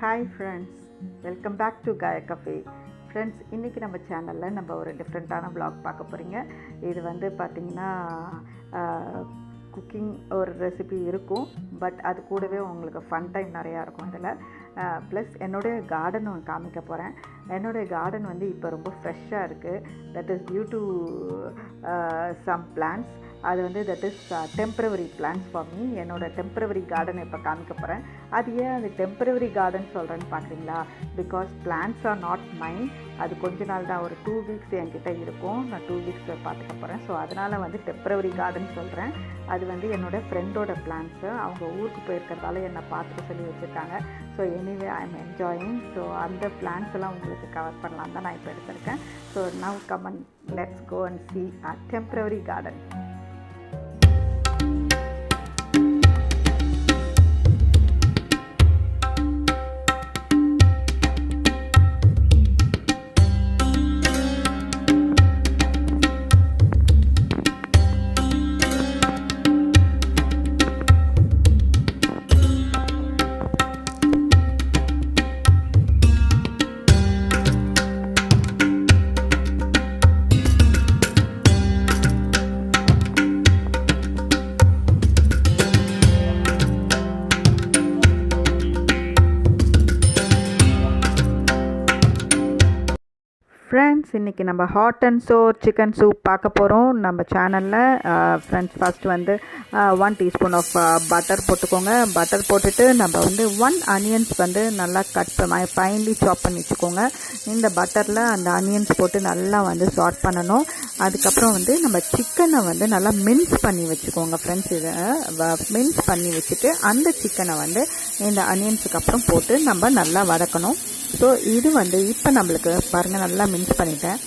Hi friends, welcome back to காயா cafe. Friends, இன்றைக்கி நம்ம சேனலில் நம்ம ஒரு டிஃப்ரெண்ட்டான vlog பார்க்க போகிறீங்க. இது வந்து பார்த்திங்கன்னா குக்கிங் ஒரு ரெசிபி இருக்கும், பட் அது கூடவே உங்களுக்கு ஃபன் டைம் நிறையா இருக்கும் இதில். ப்ளஸ் என்னுடைய கார்டன் காமிக்க போகிறேன். என்னுடைய கார்டன் வந்து இப்போ ரொம்ப ஃப்ரெஷ்ஷாக இருக்குது. That is due to some plants. அது வந்து that is temporary plans for me. என்னோடய டெம்பரவரி கார்டன் இப்போ காமிக்க போகிறேன். அது ஏன் அது டெம்பரவரி கார்டன் சொல்கிறேன்னு பார்க்குறீங்களா? Because plants are not mine. அது கொஞ்ச நாள் தான், ஒரு 2 வீக்ஸ் என்கிட்ட இருக்கும். நான் 2 வீக்ஸ் பார்த்துக்க போகிறேன். ஸோ அதனால் வந்து டெம்பரவரி கார்டன் சொல்கிறேன். அது வந்து என்னோடய ஃப்ரெண்டோட பிளான்ஸு. அவங்க ஊருக்கு போயிருக்கிறதால என்னை பார்த்துக்க சொல்லி வச்சுருக்காங்க. So anyway I am enjoying. So அந்த பிளான்ஸ் எல்லாம் உங்களுக்கு கவர் பண்ணலாம் தான் நான் இப்போ எடுத்திருக்கேன். So now come and let's go and see a temporary garden. Friends, இன்றைக்கி நம்ம hot and sour chicken soup பார்க்க போகிறோம் நம்ம சேனலில். ஃப்ரெண்ட்ஸ், ஃபஸ்ட்டு வந்து 1 டீஸ்பூன் ஆஃப் பட்டர் போட்டுக்கோங்க. பட்டர் போட்டுட்டு நம்ம வந்து 1 ஆனியன்ஸ் வந்து நல்லா கட் ஃபைன்லி சாப் பண்ணி வச்சுக்கோங்க. இந்த பட்டரில் அந்த ஆனியன்ஸ் போட்டு நல்லா வந்து சாட் பண்ணணும். அதுக்கப்புறம் வந்து நம்ம சிக்கனை வந்து நல்லா மின்ஸ் பண்ணி வச்சுக்கோங்க ஃப்ரெண்ட்ஸ். இதை மின்ஸ் பண்ணி வச்சுட்டு அந்த சிக்கனை வந்து இந்த ஆனியன்ஸுக்கு அப்புறம் போட்டு நம்ம நல்லா வதக்கணும். ஸோ இது வந்து இப்போ நம்மளுக்கு பாருங்கள், நல்லா மின்ஸ் பண்ணிட்டேன்,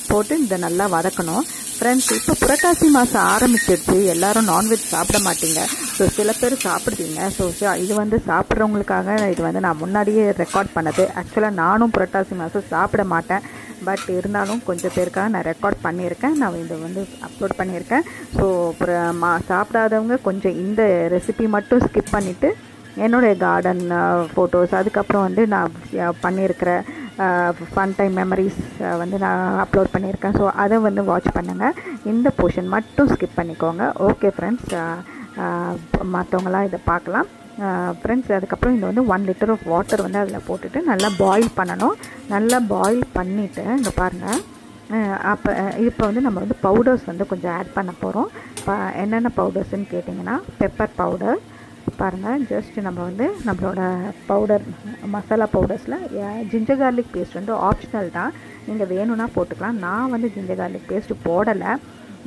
போட்டு இதை நல்லா வதக்கணும். ஃப்ரெண்ட்ஸ், இப்போ புரட்டாசி மாதம் ஆரம்பிச்சிருச்சு. எல்லோரும் நான்வெஜ் சாப்பிட மாட்டீங்க. ஸோ சில பேர் சாப்பிடுவீங்க. ஸோ இது வந்து சாப்பிட்றவங்களுக்காக இது வந்து நான் முன்னாடியே ரெக்கார்ட் பண்ணது. ஆக்சுவலாக நானும் புரட்டாசி மாதம் சாப்பிட மாட்டேன். பட் இருந்தாலும் கொஞ்சம் பேருக்காக நான் ரெக்கார்ட் பண்ணியிருக்கேன். நான் இதை வந்து அப்லோட் பண்ணியிருக்கேன். ஸோ சாப்பிடாதவங்க கொஞ்சம் இந்த ரெசிபி மட்டும் ஸ்கிப் பண்ணிவிட்டு என்னுடைய கார்டன் ஃபோட்டோஸ், அதுக்கப்புறம் வந்து நான் பண்ணியிருக்கிற ஃபன் டைம் மெமரிஸ் வந்து நான் அப்லோட் பண்ணியிருக்கேன். ஸோ அதை வந்து வாட்ச் பண்ணுங்கள். இந்த போர்ஷன் மட்டும் ஸ்கிப் பண்ணிக்கோங்க. ஓகே ஃப்ரெண்ட்ஸ், மற்றவங்களாம் இதை பார்க்கலாம். ஃப்ரெண்ட்ஸ், அதுக்கப்புறம் இது வந்து 1 லிட்டர் ஆஃப் வாட்டர் வந்து அதில் போட்டுட்டு நல்லா பாயில் பண்ணணும். நல்லா பாயில் பண்ணிவிட்டு இங்கே பாருங்கள். இப்போ வந்து நம்ம வந்து பவுடர்ஸ் வந்து கொஞ்சம் ஆட் பண்ண போகிறோம். என்னென்ன பவுடர்ஸ்ன்னு கேட்டிங்கன்னா, பெப்பர் பவுடர் பாருங்கள். ஜஸ்ட் நம்ம வந்து நம்மளோட பவுடர் மசாலா பவுடர்ஸில் ஜிஞ்சர் கார்லிக் பேஸ்ட் வந்து ஆப்ஷனல் தான். நீங்கள் வேணும்னா போட்டுக்கலாம். நான் வந்து ஜிஞ்சர் கார்லிக் பேஸ்ட்டு போடலை.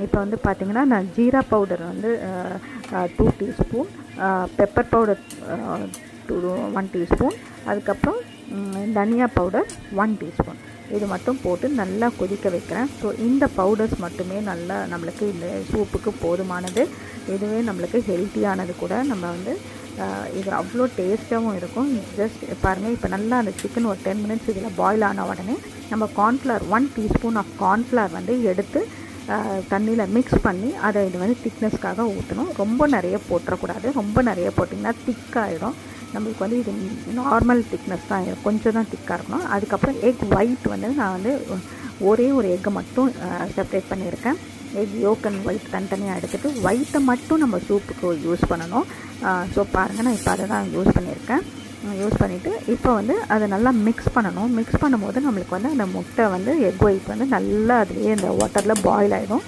இப்போ வந்து பார்த்திங்கன்னா நான் ஜீரா பவுடர் வந்து 2 டீஸ்பூன், பெப்பர் பவுடர் 1 டீஸ்பூன், அதுக்கப்புறம் தனியா பவுடர் 1 டீஸ்பூன், இது மட்டும் போட்டு நல்லா கொதிக்க வைக்கிறேன். ஸோ இந்த பவுடர்ஸ் மட்டுமே நல்லா நம்மளுக்கு இந்த சூப்புக்கு போதுமானது. இதுவே நம்மளுக்கு ஹெல்த்தியானது கூட. நம்ம வந்து இது அவ்வளோ டேஸ்ட்டாகவும் இருக்கும். ஜஸ்ட் பாருங்கள், இப்போ நல்லா அந்த சிக்கன் ஒரு 10 மினிட்ஸ் இதில் பாயில் ஆன உடனே நம்ம கார்ன்ஃப்ளவர் 1 டீஸ்பூன் ஆஃப் கார்ன்ஃப்ளவர் வந்து எடுத்து தண்ணியில் மிக்ஸ் பண்ணி அதை இது வந்து திக்னஸ்க்காக ஊற்றணும். ரொம்ப நிறைய போட்டுறக்கூடாது. ரொம்ப நிறைய போட்டிங்கன்னா திக்காகிடும். நம்மளுக்கு வந்து இது நார்மல் திக்னஸ் தான், கொஞ்சம் தான் திக்காக இருக்கணும். அதுக்கப்புறம் எக் ஒயிட் வந்து நான் வந்து ஒரே ஒரு எக்கை மட்டும் செப்ரேட் பண்ணியிருக்கேன். எக் யோக் அண்ட் ஒயிட் தனித்தனியாக எடுத்துகிட்டு ஒயிட்டை மட்டும் நம்ம சூப்புக்கு யூஸ் பண்ணணும். ஸோ பாருங்கள், நான் இப்போ அதை தான் யூஸ் பண்ணியிருக்கேன். யூஸ் பண்ணிவிட்டு இப்போ வந்து அதை நல்லா மிக்ஸ் பண்ணணும். மிக்ஸ் பண்ணும்போது நம்மளுக்கு வந்து அந்த முட்டை வந்து எக் ஒயிட் வந்து நல்லா அதுலேயே இந்த வாட்டரில் பாயில் ஆகிடும்.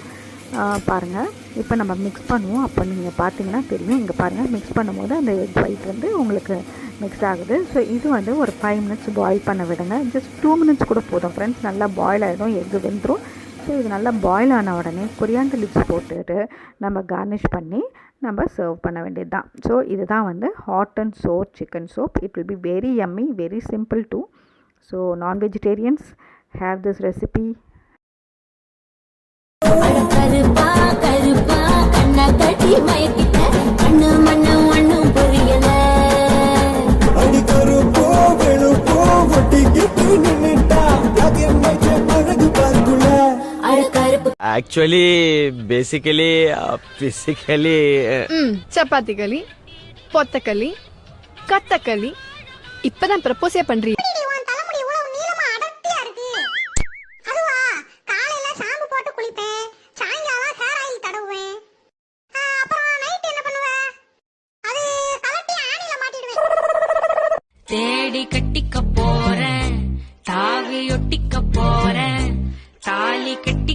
பாருங்கள், இப்போ நம்ம மிக்ஸ் பண்ணுவோம். அப்போ நீங்கள் பார்த்தீங்கன்னா தெரியும். இங்கே பாருங்கள், மிக்ஸ் பண்ணும்போது அந்த எக் ஒயிட் வந்து உங்களுக்கு மிக்ஸ் ஆகுது. ஸோ இது வந்து ஒரு 5 மினிட்ஸ் பாயில் பண்ண விடுங்க. ஜஸ்ட் 2 மினிட்ஸ் கூட போதும் ஃப்ரெண்ட்ஸ். நல்லா பாயில் ஆகிடும், எக்கு வெந்துடும். ஸோ இது நல்லா பாயில் ஆன உடனே கொரியாண்டர் லீவ்ஸ் போட்டுட்டு நம்ம கார்னிஷ் பண்ணி நம்ம சர்வ் பண்ண வேண்டியது தான். ஸோ இதுதான் வந்து hot and sour chicken soup. It will be very yummy, very simple too. So non-vegetarians have this recipe. கருப்பா கருப்பா கண்ண கட்டி மயக்கிட்ட கண்ணு மண்ணு ஒண்ணும் புரியல. அடி கருப்போ வெளுப்போ ஒட்டி கிட்டி நின்னுட்டா அது அழகு பார்க்குல. அட கருப்பு ஆக்சுவலி பேசிக்கலி చపాతి కలి, పొత్త కలి, కత్త కలి, இப்பதான் ப்ரப்போஸே பண்றீங்க. உன் தலைமுடி இவ்வளவு நீளமா அடர்த்தியா இருக்கு. அதுவா காலையில ஷாம்பு போட்டு குளிப்பேன், சாயங்காலம் ஹேர் ஆயில் தடவுவேன், அப்புறம் நைட் என்ன பண்ணுவேன், அது கலட்டி ஆணில மாட்டிடுவேன். தேடி கட்டிக்க போறேன், தாவி ஒட்டிக்க போறேன், தாலி கட்டி